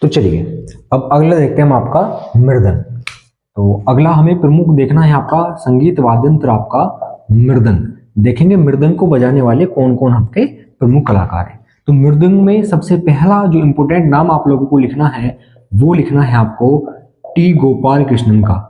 तो चलिए अब अगला देखते हैं हम आपका मृदंग। तो अगला हमें प्रमुख देखना है आपका संगीत वाद्य यंत्र आपका मृदंग। देखेंगे मृदंग को बजाने वाले कौन कौन आपके प्रमुख कलाकार हैं। तो मृदंग में सबसे पहला जो इंपोर्टेंट नाम आप लोगों को लिखना है वो लिखना है आपको टी गोपाल कृष्णन का।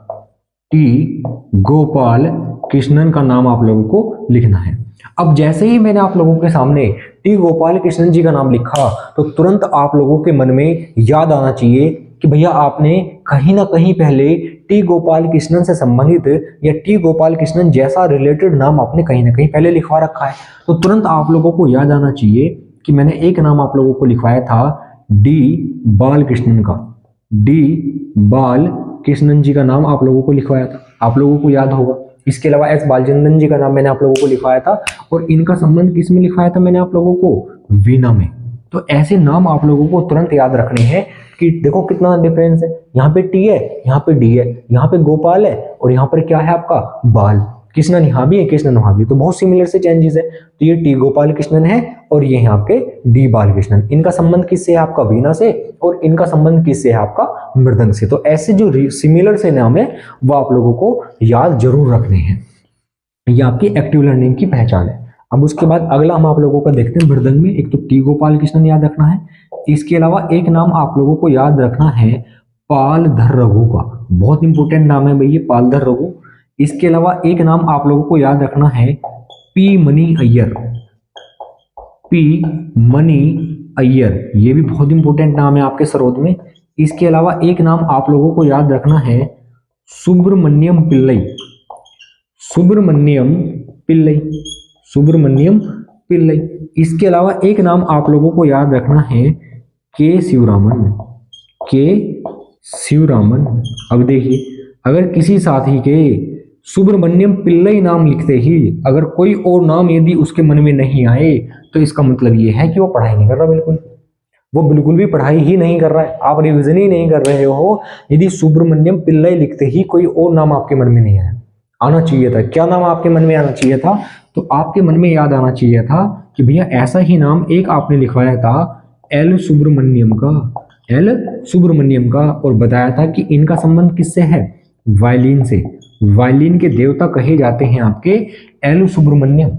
टी गोपाल कृष्णन का नाम आप लोगों को लिखना है। अब जैसे ही मैंने आप लोगों के सामने टी गोपाल कृष्णन जी का नाम लिखा तो तुरंत आप लोगों के मन में याद आना चाहिए कि भैया आपने कहीं ना कहीं पहले टी गोपाल कृष्णन से संबंधित या टी गोपाल कृष्णन जैसा रिलेटेड नाम आपने कहीं ना कहीं पहले लिखवा रखा है। तो तुरंत आप लोगों को याद आना चाहिए कि मैंने एक नाम आप लोगों को लिखवाया था डी बालकृष्णन का। डी बाल कृष्णन जी का नाम आप लोगों को लिखवाया था, आप लोगों को याद होगा। इसके अलावा एस बालचंद्रन जी का नाम मैंने आप लोगों को लिखवाया था और इनका संबंध किस में लिखवाया था मैंने आप लोगों को, वीणा में। तो ऐसे नाम आप लोगों को तुरंत याद रखने हैं कि देखो कितना डिफरेंस है, यहाँ पे टी है, यहाँ पे डी है, यहाँ पे गोपाल है और यहाँ पर क्या है आपका बाल। कृष्णन यहाँ भी है, कृष्णन वहां भी, तो बहुत सिमिलर से चेंजेस है। तो ये टी गोपाल कृष्णन है और ये है आपके डी बालकृष्णन। इनका संबंध किससे है आपका, वीणा से, और इनका संबंध किससे है आपका, मृदंग से। तो ऐसे जो सिमिलर से नाम है वो आप लोगों को याद जरूर रखने हैं। ये आपकी एक्टिव लर्निंग की पहचान है। अब उसके बाद अगला हम आप लोगों का देखते हैं मृदंग में। एक तो टी गोपाल कृष्णन याद रखना है, इसके अलावा एक नाम आप लोगों को याद रखना है पालधर रघु का। बहुत इंपॉर्टेंट नाम है भाई ये पालधर रघु। इसके अलावा एक नाम आप लोगों को याद रखना है पी मनी अय्यर। पी मनी अय्यर ये भी बहुत इंपॉर्टेंट नाम है आपके सरोद में। इसके अलावा एक नाम आप लोगों को याद रखना है सुब्रमण्यम पिल्लई। सुब्रमण्यम पिल्लई, सुब्रमण्यम पिल्लई। इसके अलावा एक नाम आप लोगों को याद रखना है के शिवरामन। के शिवरामन। अब देखिए अगर किसी साथी के सुब्रमण्यम पिल्लई नाम लिखते ही अगर कोई और नाम यदि उसके मन में नहीं आए तो इसका मतलब ये है कि वो पढ़ाई नहीं कर रहा, बिल्कुल वो बिल्कुल भी पढ़ाई ही नहीं कर रहा है, आप रिविजन ही नहीं कर रहे हो। यदि सुब्रमण्यम पिल्लई लिखते ही कोई और नाम आपके मन में नहीं आया, आना चाहिए था, क्या नाम आपके मन में आना चाहिए था, तो आपके मन में याद आना चाहिए था कि भैया ऐसा ही नाम एक आपने लिखवाया था एल सुब्रमण्यम का। एल सुब्रमण्यम का, और बताया था कि इनका संबंध किससे है, वायलिन से। वायलिन के देवता कहे जाते हैं आपके एल सुब्रमण्यम।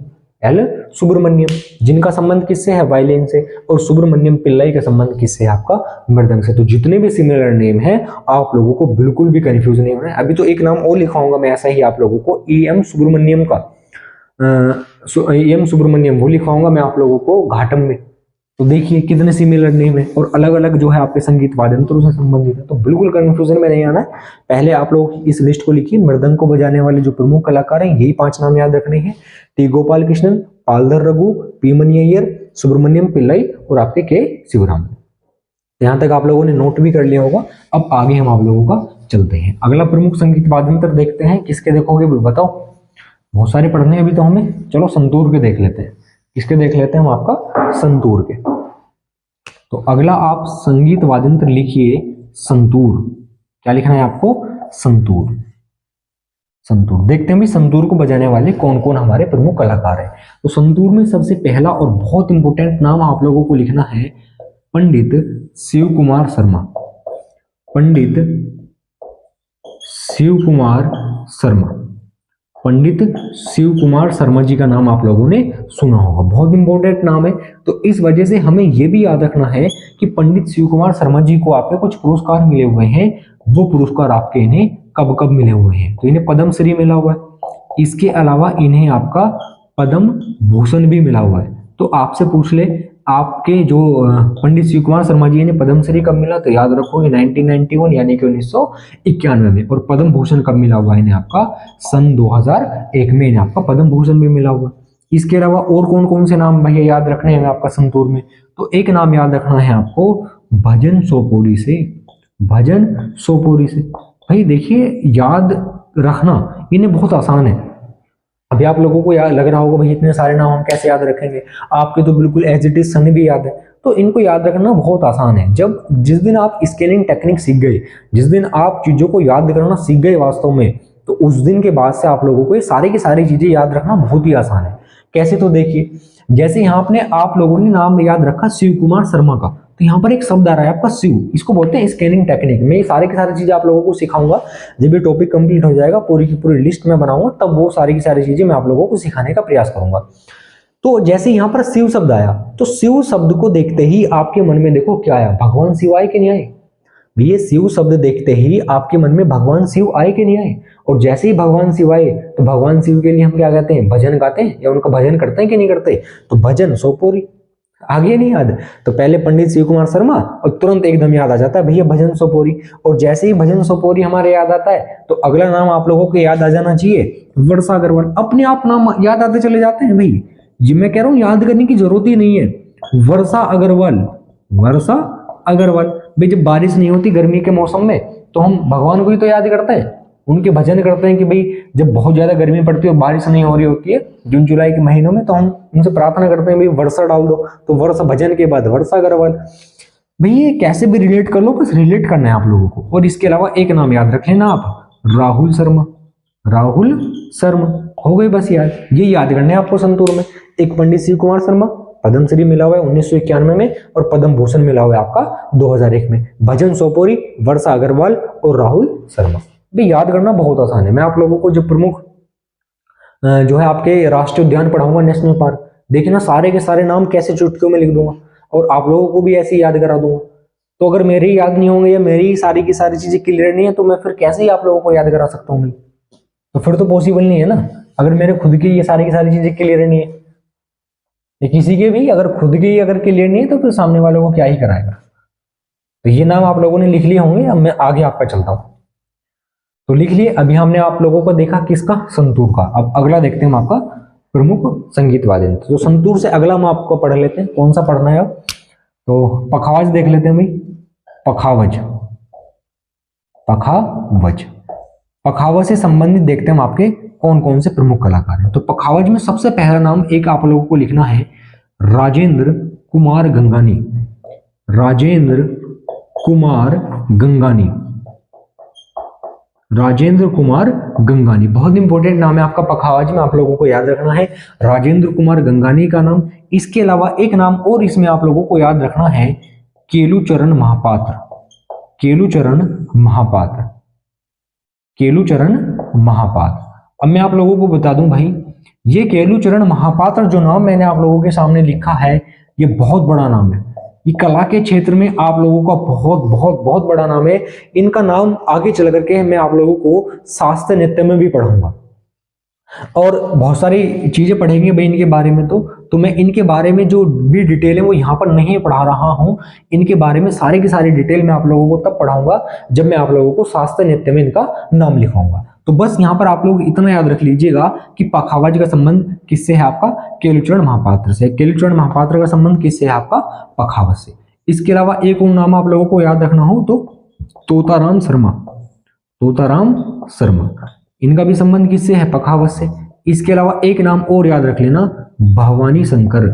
एल सुब्रमण्यम जिनका संबंध किससे है, वायलिन से, और सुब्रमण्यम पिल्लई का संबंध किससे है, आपका मृदंग से। तो जितने भी सिमिलर नेम है आप लोगों को बिल्कुल भी कंफ्यूज नहीं होना है। अभी तो एक नाम और लिखाऊंगा मैं ऐसा ही आप लोगों को, ई एम सुब्रमण्यम का, एम सुब्रमण्यम वो लिखाऊंगा मैं आप लोगों को घाटम में। तो देखिए कितने सिमिलर नेम है और अलग अलग जो है आपके संगीत वाद्य यंत्रों से संबंधित है। तो बिल्कुल कंफ्यूजन में नहीं आना है। पहले आप लोग इस लिस्ट को लिखिए, मृदंग को बजाने वाले जो प्रमुख कलाकार हैं यही 5 नाम याद रखने हैं, टी गोपाल कृष्णन, पालधर रघु, पी मनी अय्यर, सुब्रमण्यम पिल्लई और आपके के शिवरामन। यहाँ तक आप लोगों ने नोट भी कर लिया होगा। अब आगे हम आप लोगों का चलते हैं, अगला प्रमुख संगीत वाद्य यंत्र देखते हैं। किसके देखोगे बताओ, बहुत सारे पढ़ने हैं अभी तो हमें, चलो संतूर के देख लेते हैं। किसके देख लेते हैं हम, आपका संतूर के। तो अगला आप संगीत वाद्य यंत्र लिखिए संतूर। क्या लिखना है आपको, संतूर। संतूर देखते हैं भी संतूर को बजाने वाले कौन कौन हमारे प्रमुख कलाकार हैं। तो संतूर में सबसे पहला और बहुत इंपॉर्टेंट नाम आप लोगों को लिखना है पंडित शिव कुमार शर्मा। पंडित शिव कुमार शर्मा। पंडित शिव कुमार शर्मा जी का नाम आप लोगों ने सुना होगा, बहुत इंपॉर्टेंट नाम है। तो इस वजह से हमें यह भी याद रखना है कि पंडित शिव कुमार शर्मा जी को आपके कुछ पुरस्कार मिले हुए हैं, वो पुरस्कार आपके इन्हें कब कब मिले हुए हैं। तो इन्हें पद्म श्री मिला हुआ है, इसके अलावा इन्हें आपका पद्म भूषण भी मिला हुआ है। तो आपसे पूछ ले आपके जो पंडित शिव कुमार शर्मा जी ने पद्म श्री कब मिला, तो याद रखोगे 1991 यानी कि 1991 में। और पद्म भूषण कब मिला हुआ है इन्हें, आपका सन 2001 में इन्हें आपका पद्म भूषण भी मिला हुआ। इसके अलावा और कौन कौन से नाम भैया याद रखने हैं आपका संतूर में, तो एक नाम याद रखना है आपको भजन सोपोरी से। भजन सोपोरी से भाई देखिए याद रखना इन्हें बहुत आसान है। अभी आप लोगों को याद लग रहा होगा भाई इतने सारे नाम हम कैसे याद रखेंगे, आपके तो बिल्कुल एज इट इज सन भी याद है। तो इनको याद रखना बहुत आसान है। जब जिस दिन आप स्केलिंग टेक्निक सीख गए, जिस दिन आप चीजों को याद करना सीख गए वास्तव में, तो उस दिन के बाद से आप लोगों को ये सारी की सारी चीजें याद रखना बहुत ही आसान है। कैसे, तो देखिए जैसे यहाँ आपने आप लोगों ने नाम याद रखा शिव कुमार शर्मा का, तो यहाँ पर एक शब्द आ रहा है आपका सिव, इसको बोलते हैं स्कैनिंग टेक्निक। मैं ये सारी की सारी चीजें आप लोगों को सिखाऊंगा जब ये टॉपिक कंप्लीट हो जाएगा, पूरी की पूरी लिस्ट में बनाऊंगा, तब वो सारी की सारी चीजें मैं आप लोगों को सिखाने का प्रयास करूंगा। तो जैसे यहाँ पर शिव शब्द आया, तो शिव शब्द को देखते ही आपके मन में देखो क्या आया, भगवान शिव आए कि नहीं आए? ये शिव शब्द देखते ही आपके मन में भगवान शिव आए कि नहीं आए? और जैसे ही भगवान शिव आए तो भगवान शिव के लिए हम क्या कहते हैं, भजन गाते हैं या उनका भजन करते हैं कि नहीं करते? तो भजन सोपोरी आगे नहीं याद? तो पहले पंडित शिव कुमार शर्मा और तुरंत एकदम याद आ जाता है भैया भजन सोपोरी। और जैसे ही भजन सोपोरी हमारे याद आता है तो अगला नाम आप लोगों को याद आ जाना चाहिए, वर्षा अग्रवाल। अपने आप नाम याद आते चले जाते हैं भाई, जी मैं कह रहा हूं याद करने की जरूरत ही नहीं है। वर्षा अग्रवाल, वर्षा अग्रवाल। भाई जब बारिश नहीं होती गर्मी के मौसम में तो हम भगवान को ही तो याद करते हैं, उनके भजन करते हैं कि भाई जब बहुत ज्यादा गर्मी पड़ती है और बारिश नहीं हो रही होती है जून जुलाई के महीनों में, तो हम उनसे प्रार्थना करते हैं भाई वर्षा डाल दो। तो वर्षा भजन के बाद वर्षा अग्रवाल। भाई ये कैसे भी रिलेट कर लो, बस रिलेट करना है आप लोगों को। और इसके अलावा एक नाम याद रख लेना आप, राहुल शर्मा। राहुल शर्मा हो गई बस याद, ये याद करने हैं आपको संतूर में। एक पंडित शिव कुमार शर्मा, पद्मश्री मिला हुआ है 1991 में और पद्म भूषण मिला हुआ है आपका 2001 में। भजन सोपोरी, वर्षा अग्रवाल और राहुल शर्मा। भाई याद करना बहुत आसान है। मैं आप लोगों को जो प्रमुख जो है आपके राष्ट्रीय उद्यान पढ़ाऊंगा, नेशनल पार्क, देखिए ना सारे के सारे नाम कैसे चुटकियों में लिख दूंगा और आप लोगों को भी ऐसे ही याद करा दूंगा। तो अगर मेरे ही याद नहीं होंगे या मेरी सारी की सारी चीजें क्लियर नहीं है तो मैं फिर कैसे ही आप लोगों को याद करा सकता हूँ? तो फिर तो पॉसिबल नहीं है ना, अगर मेरे खुद की ये सारी की सारी चीजें क्लियर नहीं है। ये किसी के भी अगर खुद की अगर क्लियर नहीं है तो फिर सामने वालों को क्या ही कराएगा। तो ये नाम आप लोगों ने लिख लिए होंगे, अब मैं आगे आपका चलता हूं। तो लिख लिए, अभी हमने आप लोगों को देखा किसका, संतूर का। अब अगला देखते हैं हम आपका प्रमुख संगीत वाद्य यंत्र। तो संतूर से अगला हम आपको पढ़ लेते हैं, कौन सा पढ़ना है अब? तो पखावज देख लेते हैं भाई, पखावज। पखावज, पखावज से संबंधित देखते हैं हम आपके कौन कौन से प्रमुख कलाकार हैं। तो पखावज में सबसे पहला नाम एक आप लोगों को लिखना है, राजेंद्र कुमार गंगानी। राजेंद्र कुमार गंगानी, राजेंद्र कुमार गंगानी बहुत इंपॉर्टेंट नाम है आपका पखावज में, आप लोगों को याद रखना है राजेंद्र कुमार गंगानी का नाम। इसके अलावा एक नाम और इसमें आप लोगों को याद रखना है, केलुचरण महापात्र। केलुचरण महापात्र, केलुचरण महापात्र। अब मैं आप लोगों को बता दूं भाई, ये केलुचरण महापात्र जो नाम मैंने आप लोगों के सामने लिखा है, ये बहुत बड़ा नाम है। ये कला के क्षेत्र में आप लोगों का बहुत बहुत बहुत बड़ा नाम है। इनका नाम आगे चल करके मैं आप लोगों को शास्त्रीय नृत्य में भी पढ़ाऊंगा और बहुत सारी चीजें पढ़ेंगे भाई इनके बारे में। तो मैं इनके बारे में जो भी डिटेल है वो यहाँ पर नहीं पढ़ा रहा हूँ। इनके बारे में सारी की सारी डिटेल मैं आप लोगों को तब पढ़ाऊंगा जब मैं आप लोगों को शास्त्रीय नृत्य में इनका नाम लिखवाऊंगा। तो बस यहाँ पर आप लोग इतना याद रख लीजिएगा कि पखावज का संबंध किससे है आपका, केलुचरण महापात्र से। केलुचरण महापात्र का संबंध किससे है आपका, पखावज से। इसके अलावा एक और नाम आप लोगों को याद रखना हो तो तोताराम शर्मा। तोताराम शर्मा, इनका भी संबंध किससे है, पखावज से। इसके अलावा एक नाम और याद रख लेना, भवानी शंकर।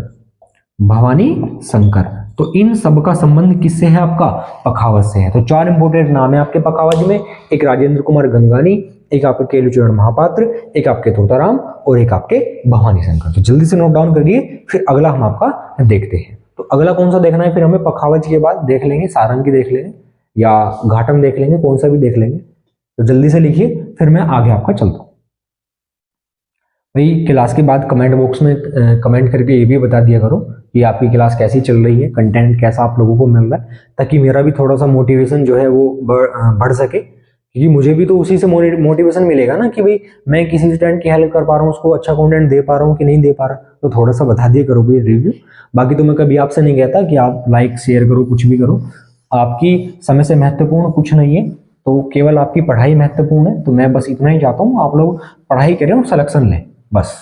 भवानी शंकर, तो इन सब का संबंध किससे है आपका, पखावज से है। तो चार इंपोर्टेंट नाम है आपके पखावज में, एक राजेंद्र कुमार गंगानी, एक आपके केलुचरण महापात्र, एक आपके तोताराम और एक आपके भवानी शंकर। तो जल्दी से नोट डाउन करिए, फिर अगला हम आपका देखते हैं। तो अगला कौन सा देखना है फिर हमें, पखावज के बाद देख लेंगे सारंगी देख लेंगे या घाटम देख लेंगे, कौन सा भी देख लेंगे। तो जल्दी से लिखिए, फिर मैं आगे आपका चलता हूँ। भाई क्लास के बाद कमेंट बॉक्स में कमेंट करके ये भी बता दिया करो कि आपकी क्लास कैसी चल रही है, कंटेंट कैसा आप लोगों को मिल रहा है, ताकि मेरा भी थोड़ा सा मोटिवेशन जो है वो बढ़ सके। क्योंकि मुझे भी तो उसी से मोटिवेशन मिलेगा ना कि भाई मैं किसी स्टूडेंट की हेल्प कर पा रहा हूँ, उसको अच्छा कंटेंट दे पा रहा हूँ कि नहीं दे पा रहा। तो थोड़ा सा बता दिया करो भाई रिव्यू। बाकी तो मैं कभी आपसे नहीं कहता कि आप लाइक शेयर करो, कुछ भी करो। आपकी समय से महत्वपूर्ण कुछ नहीं है, तो केवल आपकी पढ़ाई महत्वपूर्ण है। तो मैं बस इतना ही चाहता हूँ, आप लोग पढ़ाई करें और सिलेक्शन लें बस।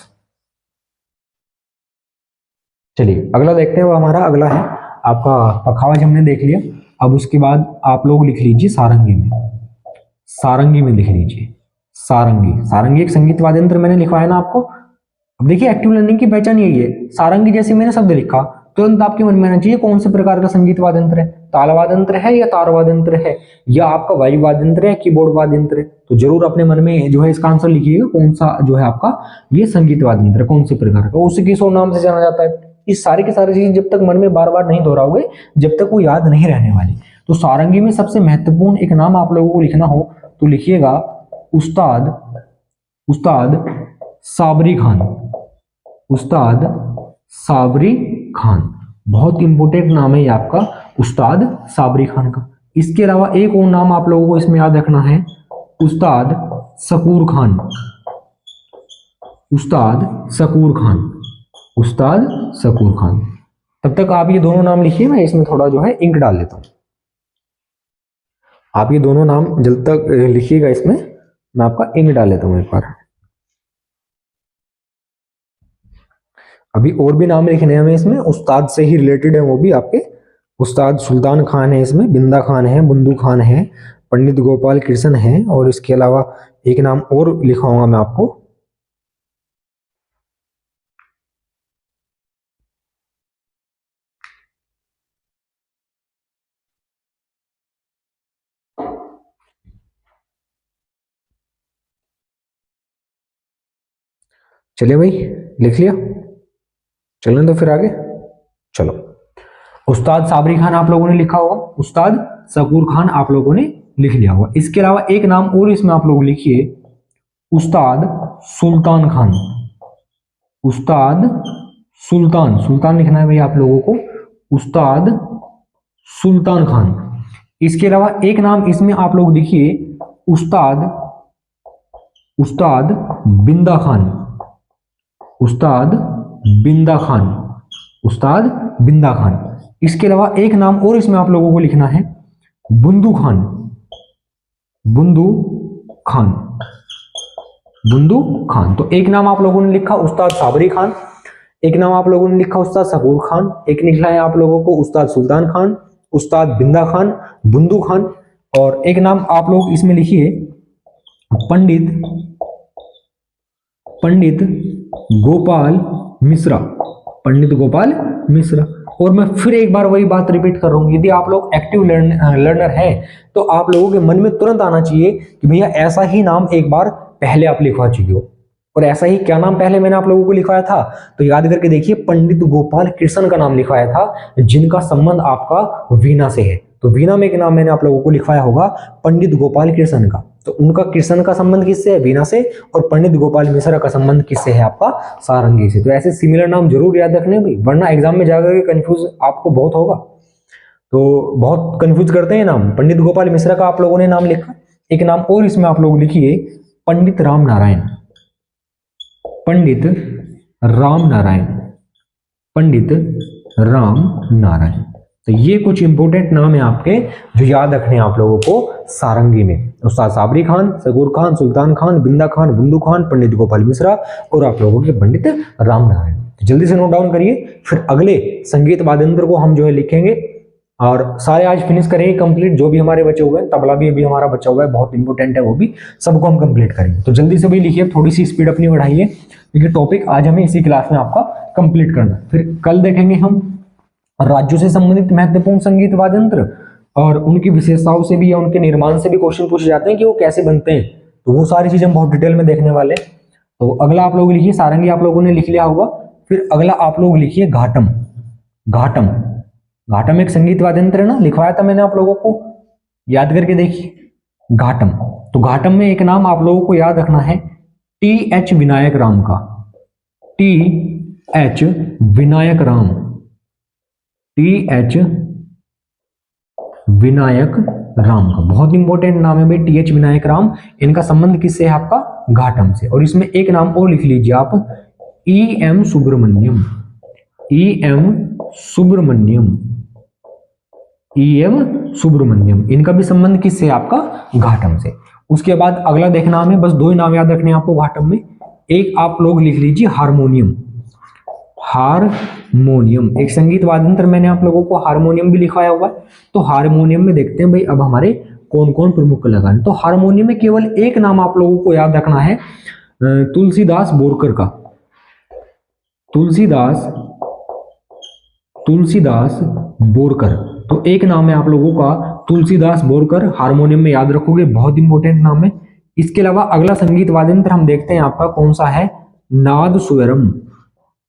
चलिए अगला देखते हैं, वो हमारा अगला है आपका पखावज, हमने देख लिया। अब उसके बाद आप लोग लिख लीजिए सारंगी में। सारंगी में लिख लीजिए सारंगी। सारंगी एक संगीत वाद्य यंत्र मैंने लिखवाया ना आपको। अब देखिए एक्टिव लर्निंग की पहचान यही है, सारंगी जैसे मैंने शब्द लिखा तुरंत आपके मन में आना चाहिए कौन से प्रकार का संगीत वाद्य यंत्र है, ताल वाद्य यंत्र है या तार वाद्य यंत्र है या आपका वायु वाद्य यंत्र है, कीबोर्ड वाद्य यंत्र है। तो जरूर अपने मन में जो है इसका आंसर लिखिएगा, कौन सा जो है आपका ये संगीत वाद्य यंत्र कौन से प्रकार का। उसे किस और नाम से जाना जाता है, ये सारी की सारी चीजें जब तक मन में बार बार नहीं दोहराओगे, जब तक वो याद नहीं रहने वाली। तो सारंगी में सबसे महत्वपूर्ण एक नाम आप लोगों को लिखना हो तो लिखिएगा उस्ताद उस्ताद साबरी खान। उस्ताद साबरी खान बहुत इंपॉर्टेंट नाम है ये आपका, उस्ताद साबरी खान का। इसके अलावा एक और नाम आप लोगों को इसमें याद रखना है, उस्ताद शकूर खान। उस्ताद शकूर खान, उस्ताद शकूर खान। तब तक आप ये दोनों नाम लिखिए, मैं इसमें थोड़ा जो है इंक डाल लेता हूं। आप ये दोनों नाम जब तक लिखिएगा इसमें, मैं आपका इंक डाल लेता हूं एक बार। अभी और भी नाम लिखने हैं हमें इसमें, उस्ताद से ही रिलेटेड है वो भी आपके। उस्ताद सुल्तान खान है इसमें, बिंदा खान है, बुंदू खान है, पंडित गोपाल कृष्ण है, और इसके अलावा एक नाम और लिखाऊंगा मैं आपको, चलिए भाई लिख लिया, चलें तो फिर आगे चलो। उस्ताद साबरी खान आप लोगों ने लिखा होगा, उस्ताद शकूर खान आप लोगों ने लिख लिया होगा। इसके अलावा एक नाम और इसमें आप लोग लिखिए, उस्ताद सुल्तान खान। उस्ताद सुल्तान, सुल्तान लिखना है भाई आप लोगों को, उस्ताद सुल्तान खान। इसके अलावा एक नाम इसमें आप लोग लिखिए, उस्ताद उस्ताद बिंदा खान। उस्ताद बिंदा खान, उस्ताद बिंदा खान। इसके अलावा एक नाम और इसमें आप लोगों को लिखना है, बुंदू खान। बुंदू खान, बुंदू खान। तो एक नाम आप लोगों ने लिखा उस्ताद साबरी खान, एक नाम आप लोगों ने लिखा उस्ताद शकूर खान, एक लिखना है आप लोगों को उस्ताद सुल्तान खान, उस्ताद बिंदा खान, बुंदू खान, और एक नाम आप लोग इसमें लिखिए पंडित पंडित गोपाल मिश्रा। पंडित गोपाल मिश्रा। और मैं फिर एक बार वही बात रिपीट कर रहा हूं, यदि आप लोग एक्टिव लर्नर हैं तो आप लोगों के मन में तुरंत आना चाहिए कि भैया ऐसा ही नाम एक बार पहले आप लिखवा चुके हो। और ऐसा ही क्या नाम पहले मैंने आप लोगों को लिखवाया था, तो याद करके देखिए, पंडित गोपाल कृष्ण का नाम लिखवाया था, जिनका संबंध आपका वीणा से है। तो वीणा में एक नाम मैंने आप लोगों को लिखवाया होगा पंडित गोपाल कृष्ण का, तो उनका कृष्ण का संबंध किससे है, वीणा से, और पंडित गोपाल मिश्रा का संबंध किससे है, आपका सारंगी से। तो ऐसे सिमिलर नाम जरूर याद रखने भाई, वरना एग्जाम में जाकर के कंफ्यूज आपको बहुत होगा। तो बहुत कंफ्यूज करते हैं नाम। पंडित गोपाल मिश्रा का आप लोगों ने नाम लिखा। एक नाम और इसमें आप लोग लिखिए, पंडित राम नारायण। पंडित राम नारायण, पंडित राम नारायण। तो ये कुछ इंपोर्टेंट नाम है आपके जो याद रखने हैं आप लोगों को सारंगी में। उस्ताद साबरी खान, शकूर खान, सुल्तान खान, बिंदा खान, बुंदू खान, पंडित गोपाल मिश्रा, और आप लोगों के पंडित राम नारायण। तो जल्दी से नोट डाउन करिए, फिर अगले संगीत वाद्ययंत्र को हम जो है लिखेंगे, और सारे आज फिनिश करेंगे कंप्लीट, जो भी हमारे बचे हुए हैं। तबला भी अभी हमारा बचा हुआ है, बहुत इंपॉर्टेंट है वो भी, सबको हम कंप्लीट करेंगे। तो जल्दी से भी लिखिए, थोड़ी सी स्पीड अपनी बढ़ाइए, क्योंकि टॉपिक आज हमें इसी क्लास में आपका कंप्लीट करना है। फिर कल देखेंगे हम राज्यों से संबंधित महत्वपूर्ण संगीत वाद्ययंत्र, और उनकी विशेषताओं से भी या उनके निर्माण से भी क्वेश्चन पूछे जाते हैं कि वो कैसे बनते हैं। तो वो सारी चीजें हम बहुत डिटेल में देखने वाले हैं। तो अगला आप लोग लिखिए, सारंगी आप लोगों ने लिख लिया होगा। फिर अगला आप लोग लिखिए घाटम। घाटम, घाटम एक संगीत वाद्ययंत्र है ना, लिखवाया था मैंने आप लोगों को, याद करके देखिए घाटम। तो घाटम में एक नाम आप लोगों को याद रखना है, TH विनायक राम का। TH विनायक राम, TH विनायक राम का बहुत इंपॉर्टेंट नाम है भाई, TH विनायक राम। इनका संबंध किससे है, आपका घाटम से। और इसमें एक नाम और लिख लीजिए आप, EM Subramaniam. EM Subramaniam, EM Subramaniam, इनका भी संबंध किससे है, आपका घाटम से। उसके बाद अगला देखना हमें, बस दो ही नाम याद रखने हैं आपको घाटम में। एक आप लोग लिख लीजिए हारमोनियम। हारमोनियम एक संगीत वाद्ययंत्र, मैंने आप लोगों को हारमोनियम भी लिखवाया हुआ है। तो हारमोनियम में देखते हैं भाई अब हमारे कौन कौन प्रमुख कलाकार हैं। तो हारमोनियम में केवल एक नाम आप लोगों को याद रखना है, तुलसीदास बोरकर का। तुलसीदास बोरकर, तो एक नाम है आप लोगों का तुलसीदास बोरकर, हारमोनियम में याद रखोगे, बहुत इंपॉर्टेंट नाम है। इसके अलावा अगला संगीत वाद्ययंत्र हम देखते हैं आपका कौन सा है, नाद स्वरम।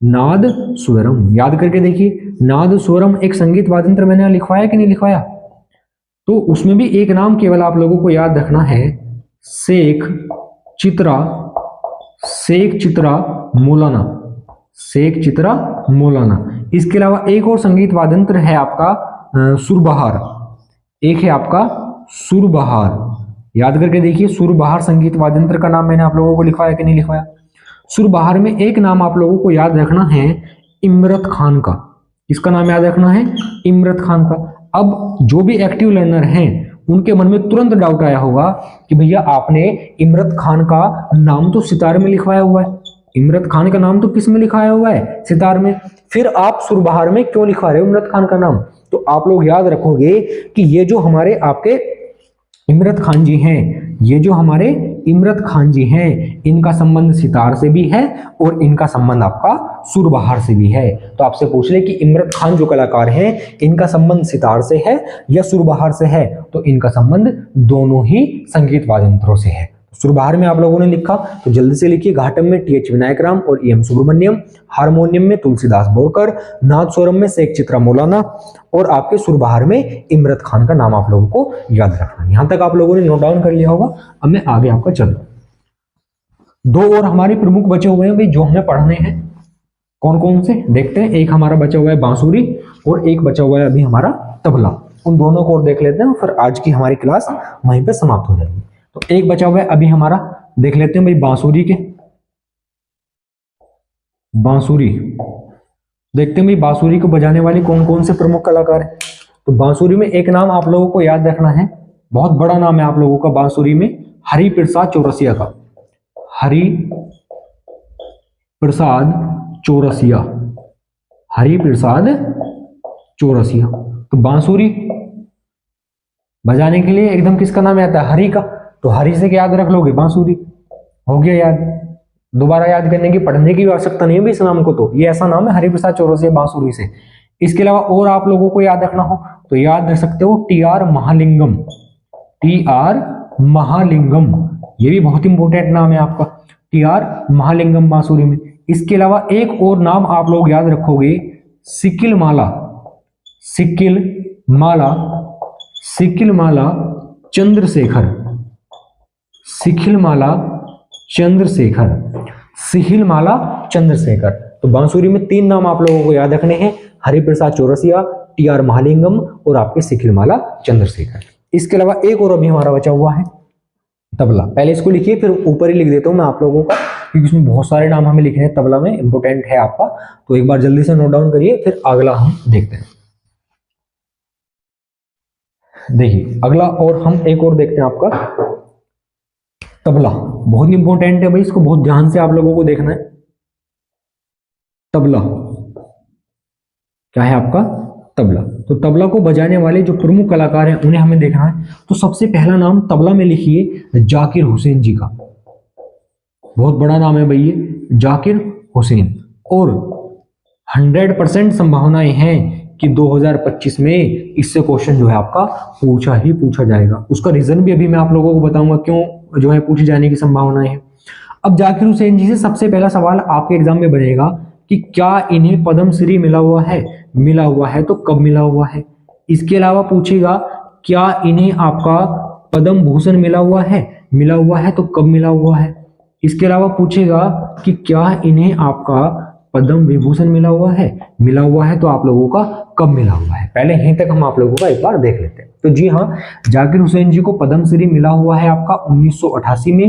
नाद स्वरम, याद करके देखिए, नाद स्वरम एक संगीत वाद्य यंत्र मैंने लिखवाया कि नहीं लिखवाया? तो उसमें भी एक नाम केवल आप लोगों को याद रखना है, शेख चित्रा, शेख चित्रा मौलाना, शेख चित्रा मौलाना। इसके अलावा एक और संगीत वाद्य यंत्र है आपका सुरबहार, एक है आपका सुरबहार, याद करके देखिए, सुरबहार संगीत वाद्य यंत्र का नाम मैंने आप लोगों को लिखवाया कि नहीं लिखवाया? सुरबहार में एक नाम आप लोगों को याद रखना है, इमरत खान का। इसका नाम याद रखना है, इमरत खान का। अब जो भी एक्टिव लर्नर हैं उनके मन में तुरंत डाउट आया होगा कि भैया आपने इमरत खान का नाम तो सितार में लिखवाया हुआ है, इमरत खान का नाम तो किस में लिखाया हुआ है? सितार में, फिर आप सुरबहार में क्यों लिखवा रहे हो इमरत खान का नाम? तो आप लोग याद रखोगे कि ये जो हमारे आपके इमरत खान जी हैं, ये जो हमारे इमरत खान जी हैं, इनका संबंध सितार से भी है और इनका संबंध आपका सुरबहार से भी है। तो आपसे पूछ ले कि इमरत खान जो कलाकार हैं, इनका संबंध सितार से है या सुरबहार से है? तो इनका संबंध दोनों ही संगीत वाद्य यंत्रों से है। सुरबहार में आप लोगों ने लिखा तो जल्दी से लिखिए, घाटम में टी एच विनायक राम और ई एम सुब्रमण्यम, हारमोनियम में तुलसीदास बोरकर, नाद स्वरम में शेख चित्रा मौलाना और आपके सुरबहार में इमरत खान का नाम आप लोगों को याद रखना। यहां तक आप लोगों ने नोट डाउन कर लिया होगा। अब मैं आगे आपका चलूं, दो और हमारे प्रमुख बचे हुए हैं भाई जो हमें पढ़ने हैं, कौन कौन से देखते हैं। एक हमारा बचा हुआ है बांसुरी और एक बचा हुआ है अभी हमारा तबला। उन दोनों को और देख लेते हैं, फिर आज की हमारी क्लास वहीं पे समाप्त हो जाएगी। तो एक बचा हुआ है अभी हमारा, देख लेते हैं भाई बांसुरी के, बांसुरी देखते हैं भाई बांसुरी को बजाने वाले कौन कौन से प्रमुख कलाकार हैं। तो बांसुरी में एक नाम आप लोगों को याद रखना है, बहुत बड़ा नाम है आप लोगों का बांसुरी में, हरि प्रसाद चौरसिया का, हरि प्रसाद चौरसिया, हरि प्रसाद चौरसिया। तो बांसुरी बजाने के लिए एकदम किसका नाम आता है? हरि का। तो हरि से क्या याद रख लोगे? बांसुरी। हो गया याद, दोबारा याद करने की पढ़ने की आवश्यकता नहीं है इस नाम को, तो ये ऐसा नाम है हरिप्रसाद चौरसिया बांसुरी से। इसके अलावा और आप लोगों को याद रखना हो तो याद रख सकते हो T R Mahalingam, T R Mahalingam, ये भी बहुत इंपॉर्टेंट नाम है आपका, टी आर महालिंगम बांसुरी में। इसके अलावा एक और नाम आप लोग याद रखोगे, सिकिल माला, सिकिल माला, सिकिल माला चंद्रशेखर, सिखिल माला चंद्रशेखर, सिहिल माला चंद्रशेखर। तो बांसुरी में तीन नाम आप लोगों को याद रखने हैं, हरिप्रसाद चौरसिया, टी आर महालिंगम और आपके सिखिल माला चंद्रशेखर। इसके अलावा एक और अभी हमारा बचा हुआ है तबला। पहले इसको लिखिए, फिर ऊपर ही लिख देता हूं मैं आप लोगों का, क्योंकि इसमें बहुत सारे नाम हमें लिखने हैं, तबला में इंपोर्टेंट है आपका। तो एक बार जल्दी से नोट डाउन करिए, फिर अगला हम देखते हैं। देखिए अगला और हम एक और देखते हैं आपका तबला, बहुत इंपॉर्टेंट है भाई, इसको बहुत ध्यान से आप लोगों को देखना है। तबला क्या है आपका? तबला। तो तबला को बजाने वाले जो प्रमुख कलाकार हैं उन्हें हमें देखना है। तो सबसे पहला नाम तबला में लिखिए जाकिर हुसैन जी का, बहुत बड़ा नाम है भाई ये, जाकिर हुसैन। और 100% संभावनाएं हैं कि 2025 में इससे क्वेश्चन जो है आपका पूछा ही पूछा जाएगा। उसका रीजन भी अभी मैं आप लोगों को बताऊंगा क्यों जो है पूछे जाने की संभावनाएं है। अब जाकिर हुसैन जी से सबसे पहला सवाल आपके एग्जाम में बनेगा कि क्या इन्हें पद्मश्री मिला हुआ है? मिला हुआ है तो कब मिला हुआ है? इसके अलावा पूछेगा क्या इन्हें आपका पद्म भूषण मिला हुआ है? मिला हुआ है तो कब मिला हुआ है? इसके अलावा पूछेगा कि क्या इन्हें आपका पद्म विभूषण मिला हुआ है? मिला हुआ है तो आप लोगों का कब मिला हुआ है? पहले यहीं तक हम आप लोगों का एक बार देख लेते हैं। तो जी हाँ, जाकिर हुसैन जी को पद्मश्री मिला हुआ है आपका 1988 में,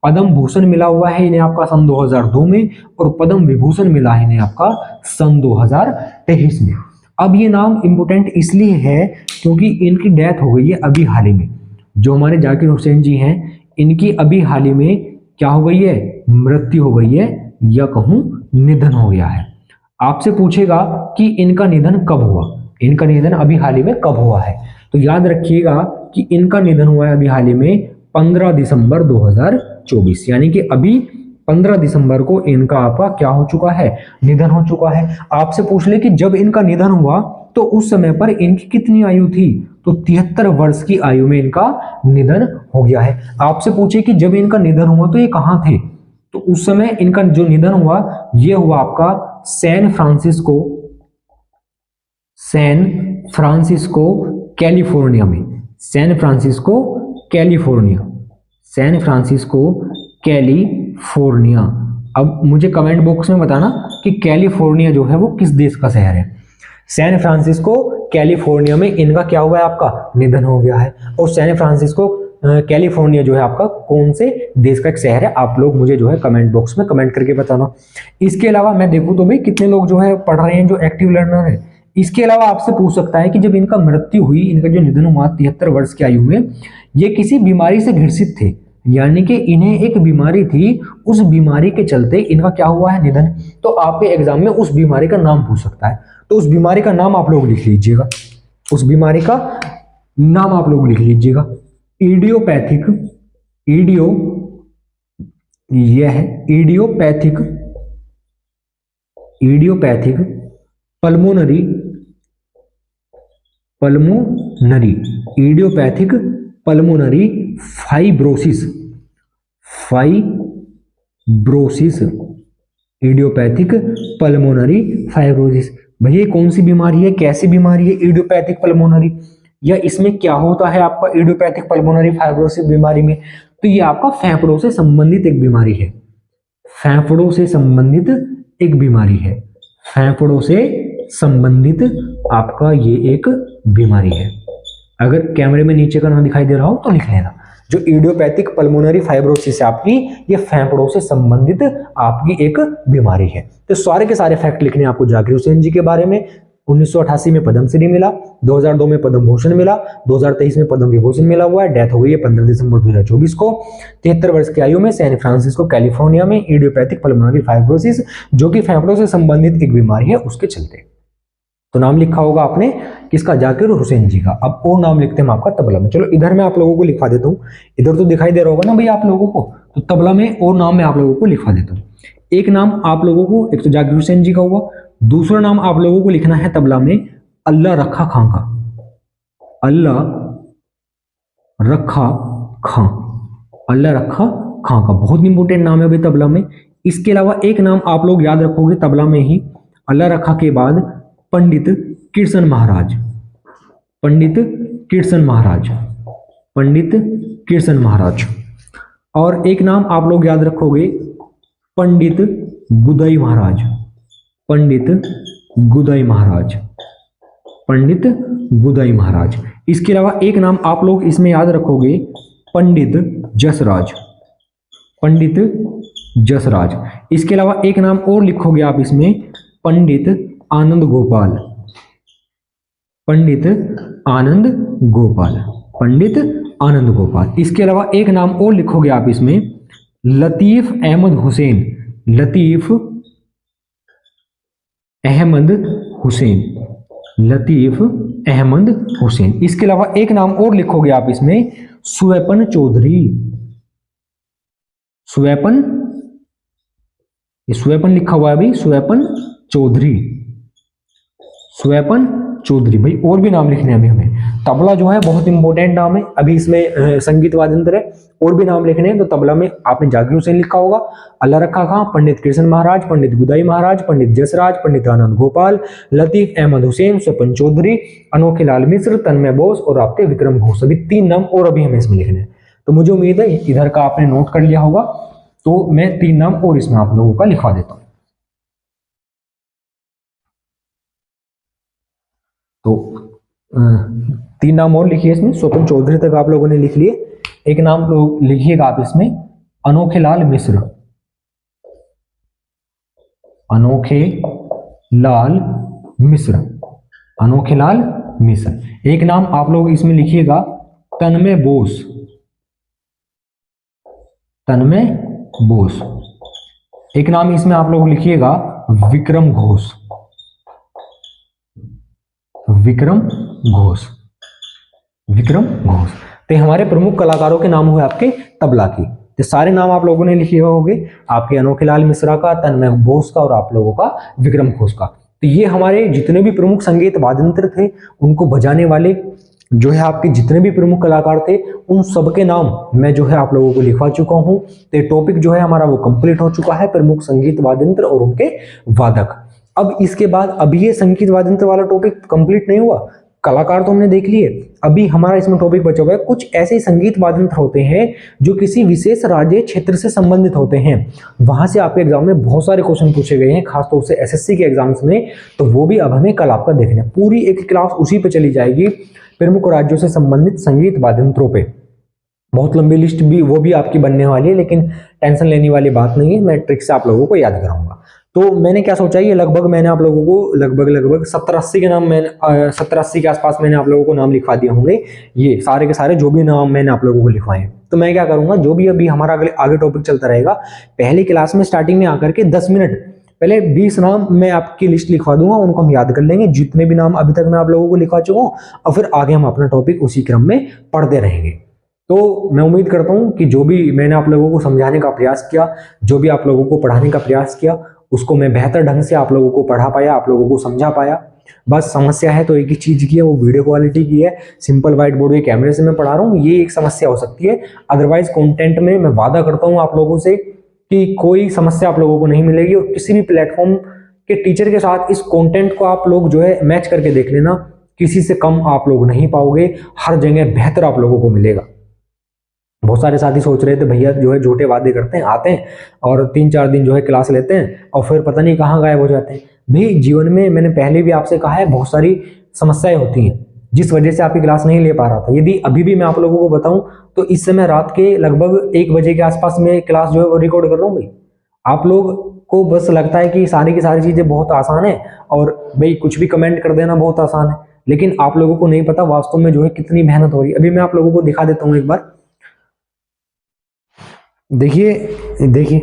पद्म भूषण मिला हुआ है इन्हें आपका सन 2002 में, और पद्म विभूषण मिला है इन्हें आपका सन 2023 में। अब ये नाम इंपोर्टेंट इसलिए है क्योंकि इनकी डेथ हो गई है अभी हाल ही में। जो हमारे जाकिर हुसैन जी हैं इनकी अभी हाल ही में क्या हो गई है? मृत्यु हो गई है, या कहूं निधन हो गया है। आपसे पूछेगा कि इनका निधन कब हुआ? इनका निधन अभी हाल ही में कब हुआ है? तो याद रखिएगा कि इनका निधन हुआ है अभी हाल ही में 15 दिसंबर 2024, यानी कि अभी 15 दिसंबर को इनका आपका क्या हो चुका है? निधन हो चुका है। आपसे पूछ ले कि जब इनका निधन हुआ तो उस समय पर इनकी कितनी आयु थी? तो 73 वर्ष की आयु में इनका निधन हो गया है। आपसे पूछे कि जब इनका निधन हुआ तो ये कहाँ थे? तो उस समय इनका जो निधन हुआ ये हुआ आपका San Francisco, San Francisco California में, San Francisco California, San Francisco California. अब मुझे कमेंट बॉक्स में बताना कि कैलिफोर्निया जो है वो किस देश का शहर है। सैन फ्रांसिस्को कैलिफोर्निया में इनका क्या हुआ है, आपका निधन हो गया है। और सैन फ्रांसिस्को कैलिफोर्निया जो है आपका कौन से देश का एक शहर है, आप लोग मुझे जो है कमेंट बॉक्स में कमेंट करके बताना। इसके अलावा मैं देखूं तो भाई कितने लोग जो है पढ़ रहे हैं जो एक्टिव लर्नर है। इसके अलावा आपसे पूछ सकता है कि जब इनका मृत्यु हुई, इनका जो निधन हुआ 73 वर्ष की आयु में, ये किसी बीमारी से ग्रसित थे, यानी कि इन्हें एक बीमारी थी, उस बीमारी के चलते इनका क्या हुआ है, निधन। तो आपके एग्जाम में उस बीमारी का नाम पूछ सकता है, तो उस बीमारी का नाम आप लोग लिख लीजिएगा, उस बीमारी का नाम आप लोग लिख लीजिएगा। इडियोपैथिक, यह है idiopathic, idiopathic pulmonary, pulmonary, idiopathic pulmonary fibrosis, fibrosis, idiopathic pulmonary fibrosis. भैया कौन सी बीमारी है, कैसी बीमारी है इडियोपैथिक पल्मोनरी, या इसमें क्या होता है आपका इडियोपैथिक पल्मोनरी फाइब्रोसिस बीमारी में? तो ये आपका फेफड़ों से संबंधित एक बीमारी है, फेफड़ों से संबंधित एक बीमारी है, फेफड़ों से संबंधित आपका ये एक बीमारी है। अगर कैमरे में नीचे का नाम दिखाई दे रहा हो तो लिख लेना। जो इडियोपैथिक पल्मोनरी फाइब्रोसिस है आपकी, ये फेफड़ों से संबंधित आपकी एक बीमारी है। तो सारे के सारे फैक्ट लिखने आपको जाकिर हुसैन जी के बारे में। 1988 में पद्मश्री मिला, 2002 में पद्म भूषण मिला, 2023 में पद्म विभूषण मिला हुआ है। डेथ हो गई है 15 दिसंबर 2024 को 73 वर्ष की आयु में, सैन फ्रांसिस्को कैलिफोर्निया में, इडियोपैथिक पल्मोनरी फाइब्रोसिस जो कि फेफड़ों से संबंधित एक बीमारी है उसके चलते। तो नाम लिखा होगा आपने किसका, जाकिर हुसैन जी का। अब और नाम लिखते हैं हम आपका तबला में। चलो इधर मैं आप लोगों को लिखवा देता हूँ, इधर तो दिखाई दे रहा होगा ना भैया आप लोगों को, तो तबला में और नाम मैं आप लोगों को लिखवा देता हूँ। एक नाम आप लोगों को, एक तो जाकिर हुसैन जी का हुआ, दूसरा नाम आप लोगों को लिखना है तबला में अल्लाह रखा खां का, अल्लाह रखा खां, अल्लाह रखा खां का बहुत इंपॉर्टेंट नाम है भाई तबला में। इसके अलावा एक नाम आप लोग याद रखोगे तबला में ही, अल्लाह रखा के बाद पंडित किरसन महाराज, पंडित किरसन महाराज, पंडित किरसन महाराज। और एक नाम आप लोग याद रखोगे पंडित गुदाई महाराज, पंडित गुदाई महाराज, पंडित गुदाई महाराज। इसके अलावा एक नाम आप लोग इसमें याद रखोगे पंडित जसराज, पंडित जसराज। इसके अलावा एक नाम और लिखोगे आप इसमें पंडित आनंद गोपाल, पंडित आनंद गोपाल, पंडित आनंद गोपाल। इसके अलावा एक नाम और लिखोगे आप इसमें लतीफ अहमद हुसैन, लतीफ अहमद हुसैन, लतीफ अहमद हुसैन। इसके अलावा एक नाम और लिखोगे आप इसमें स्वैपन चौधरी, स्वैपन, स्वैपन लिखा हुआ है अभी, स्वैपन चौधरी, स्वैपन चौधरी। भाई और भी नाम लिखने हैं अभी हमें। तबला जो है बहुत इंपॉर्टेंट नाम है, अभी इसमें संगीत वाद्यंत्र है, और भी नाम लिखने हैं। तो तबला में आपने जाकिर हुसैन लिखा होगा, अल्लाह रखा खां, पंडित किरसन महाराज, पंडित गुदाई महाराज, पंडित जसराज, पंडित आनंद गोपाल, लतीफ अहमद हुसैन, स्वपन चौधरी, अनोखे लाल मिश्र, तन्मय बोस और आपके विक्रम घोष। अभी 3 नाम और अभी हमें इसमें लिखने हैं। तो मुझे उम्मीद है इधर का आपने नोट कर लिया होगा, तो मैं 3 नाम और इसमें आप लोगों का लिखवा देता हूं। तो 3 नाम और लिखिए इसमें, स्वपन चौधरी तक आप लोगों ने लिख लिए। एक नाम लोग लिखिएगा आप इसमें अनोखे लाल मिश्र, अनोखे लाल मिश्र, अनोखे लाल मिश्र। एक नाम आप लोग इसमें लिखिएगा तन्मय बोस, तन्मय बोस। एक नाम इसमें आप लोग लिखिएगा विक्रम घोष, विक्रम घोष, विक्रम घोष। तो हमारे प्रमुख कलाकारों के नाम हुए आपके तबला की। तो सारे नाम आप लोगों ने लिखे होंगे, आपके अनोखे लाल मिश्रा का, तन्मय बोस का और आप लोगों का विक्रम घोष का। तो ये हमारे जितने भी प्रमुख संगीत वाद्ययंत्र थे उनको बजाने वाले जो है आपके जितने भी प्रमुख कलाकार थे उन सबके नाम मैं जो है आप लोगों को लिखवा चुका हूं। तो टॉपिक जो है हमारा वो कंप्लीट हो चुका है, प्रमुख संगीत वाद्ययंत्र और उनके वादक। अब इसके बाद अभी ये संगीत वाद्य यंत्र वाला टॉपिक कंप्लीट नहीं हुआ, कलाकार तो हमने देख लिए, अभी हमारा इसमें टॉपिक बचा हुआ है कुछ ऐसे संगीत वाद्य यंत्र होते हैं जो किसी विशेष राज्य क्षेत्र से संबंधित होते हैं। वहां से आपके एग्जाम में बहुत सारे क्वेश्चन पूछे गए हैं, खासतौर से एसएससी के एग्जाम्स में, तो वो भी अब हमें कल आपका देखना है। पूरी एक क्लास उसी पे चली जाएगी, प्रमुख राज्यों से संबंधित संगीत वाद्य यंत्रों पे। बहुत लंबी लिस्ट भी वो भी आपकी बनने वाली है, लेकिन टेंशन लेने वाली बात नहीं है, मैं ट्रिक से आप लोगों को याद कराऊंगा। तो मैंने क्या सोचा, ये लगभग मैंने आप लोगों को लगभग 70-80 के नाम, मैंने 70-80 के आसपास मैंने आप लोगों को नाम लिखवा दिए होंगे। ये सारे के सारे जो भी नाम मैंने आप लोगों को लिखवाए हैं, तो मैं क्या करूंगा, जो भी अभी हमारा आगे टॉपिक चलता रहेगा, पहली क्लास में स्टार्टिंग में आकर के 10 मिनट पहले 20 नाम मैं आपकी लिस्ट लिखवा दूंगा, उनको हम याद कर लेंगे, जितने भी नाम अभी तक मैं आप लोगों को लिखवा चुका हूँ, और फिर आगे हम अपना टॉपिक उसी क्रम में पढ़ते रहेंगे। तो मैं उम्मीद करता हूं कि जो भी मैंने आप लोगों को समझाने का प्रयास किया, जो भी आप लोगों को पढ़ाने का प्रयास किया, उसको मैं बेहतर ढंग से आप लोगों को पढ़ा पाया, आप लोगों को समझा पाया। बस समस्या है तो एक ही चीज की है, वो वीडियो क्वालिटी की है। सिंपल व्हाइट बोर्ड के कैमरे से मैं पढ़ा रहा हूँ, ये एक समस्या हो सकती है। अदरवाइज कंटेंट में मैं वादा करता हूँ आप लोगों से कि कोई समस्या आप लोगों को नहीं मिलेगी, और किसी भी प्लेटफॉर्म के टीचर के साथ इस कंटेंट को आप लोग जो है मैच करके देख लेना, किसी से कम आप लोग नहीं पाओगे, हर जगह बेहतर आप लोगों को मिलेगा। बहुत सारे साथी सोच रहे थे भैया जो है झूठे वादे करते हैं, आते हैं और 3-4 दिन जो है क्लास लेते हैं और फिर पता नहीं कहाँ गायब हो जाते हैं। भाई जीवन में मैंने पहले भी आपसे कहा है, बहुत सारी समस्याएं होती हैं जिस वजह से आपकी क्लास नहीं ले पा रहा था। यदि अभी भी मैं आप लोगों को बताऊं तो इस समय रात के लगभग 1 बजे के आसपास में क्लास जो है वो रिकॉर्ड कर रहा हूँ। भाई आप लोग को बस लगता है कि सारी की सारी चीजें बहुत आसान है और भाई कुछ भी कमेंट कर देना बहुत आसान है, लेकिन आप लोगों को नहीं पता वास्तव में जो है कितनी मेहनत हो रही है। अभी मैं आप लोगों को दिखा देता हूँ एक बार, देखिए देखिए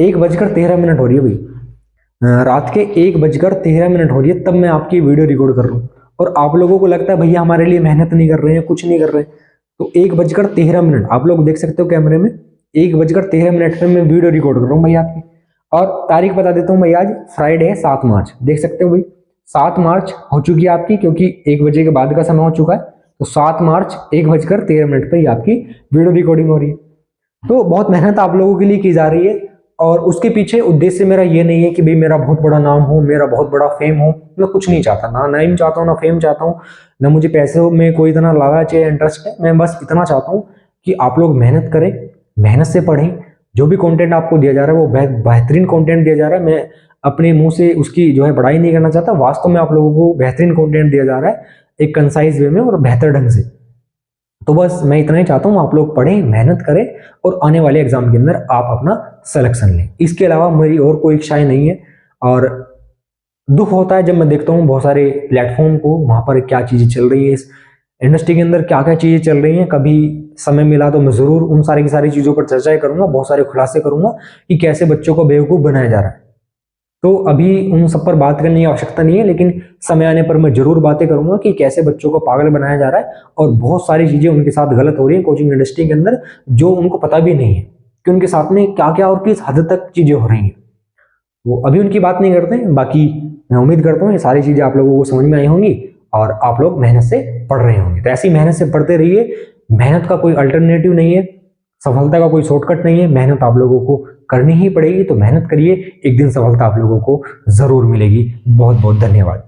1:13 हो रही है भाई, रात के 1:13 हो रही है, तब मैं आपकी वीडियो रिकॉर्ड कर रहा हूँ। और आप लोगों को लगता है भैया हमारे लिए मेहनत नहीं कर रहे हैं, कुछ नहीं कर रहे हैं, तो 1:13 आप लोग देख सकते हो कैमरे में, 1:13 पे मैं वीडियो रिकॉर्ड कर रहा हूँ भाई आपकी। और तारीख बता देता हूँ भाई, आज फ्राइडे है 7 मार्च, देख सकते हो भाई 7 मार्च हो चुकी है आपकी, क्योंकि 1 बजे के बाद का समय हो चुका है। तो 7 मार्च 1:13 पर ही आपकी वीडियो रिकॉर्डिंग हो रही है। तो बहुत मेहनत आप लोगों के लिए की जा रही है, और उसके पीछे उद्देश्य मेरा ये नहीं है कि भाई मेरा बहुत बड़ा नाम हो, मेरा बहुत बड़ा फेम हो। मैं कुछ नहीं चाहता, ना नाम चाहता हूँ, ना फेम चाहता हूँ, ना मुझे पैसे में कोई इतना लालच या इंटरेस्ट है। मैं बस इतना चाहता हूँ कि आप लोग मेहनत करें, मेहनत से पढ़ें। जो भी कंटेंट आपको दिया जा रहा है वो बेहतरीन कंटेंट दिया जा रहा है। मैं अपने मुंह से उसकी जो है बड़ाई नहीं करना चाहता, वास्तव में आप लोगों को बेहतरीन कंटेंट दिया जा रहा है एक कंसाइज वे में और बेहतर ढंग से। तो बस मैं इतना ही चाहता हूँ, आप लोग पढ़ें, मेहनत करें और आने वाले एग्जाम के अंदर आप अपना सिलेक्शन लें। इसके अलावा मेरी और कोई इच्छाएं नहीं है। और दुख होता है जब मैं देखता हूँ बहुत सारे प्लेटफॉर्म को, वहां पर क्या चीजें चल रही है, इस इंडस्ट्री के अंदर क्या क्या चीजें चल रही हैं। कभी समय मिला तो मैं जरूर उन सारी की सारी चीजों पर चर्चा करूंगा, बहुत सारे खुलासे करूंगा कि कैसे बच्चों को बेवकूफ बनाया जा रहा है। तो अभी उन सब पर बात करने की आवश्यकता नहीं है, लेकिन समय आने पर मैं जरूर बातें करूंगा कि कैसे बच्चों को पागल बनाया जा रहा है और बहुत सारी चीजें उनके साथ गलत हो रही है कोचिंग इंडस्ट्री के अंदर, जो उनको पता भी नहीं है कि उनके साथ में क्या क्या और किस हद तक चीजें हो रही हैं। वो अभी उनकी बात नहीं करते हैं। बाकी मैं उम्मीद करता हूँ ये सारी चीजें आप लोगों को समझ में आई होंगी और आप लोग मेहनत से पढ़ रहे होंगे। तो ऐसी मेहनत से पढ़ते रहिए, मेहनत का कोई अल्टरनेटिव नहीं है, सफलता का कोई शॉर्टकट नहीं है, मेहनत आप लोगों को करनी ही पड़ेगी। तो मेहनत करिए, एक दिन सफलता आप लोगों को जरूर मिलेगी। बहुत बहुत धन्यवाद।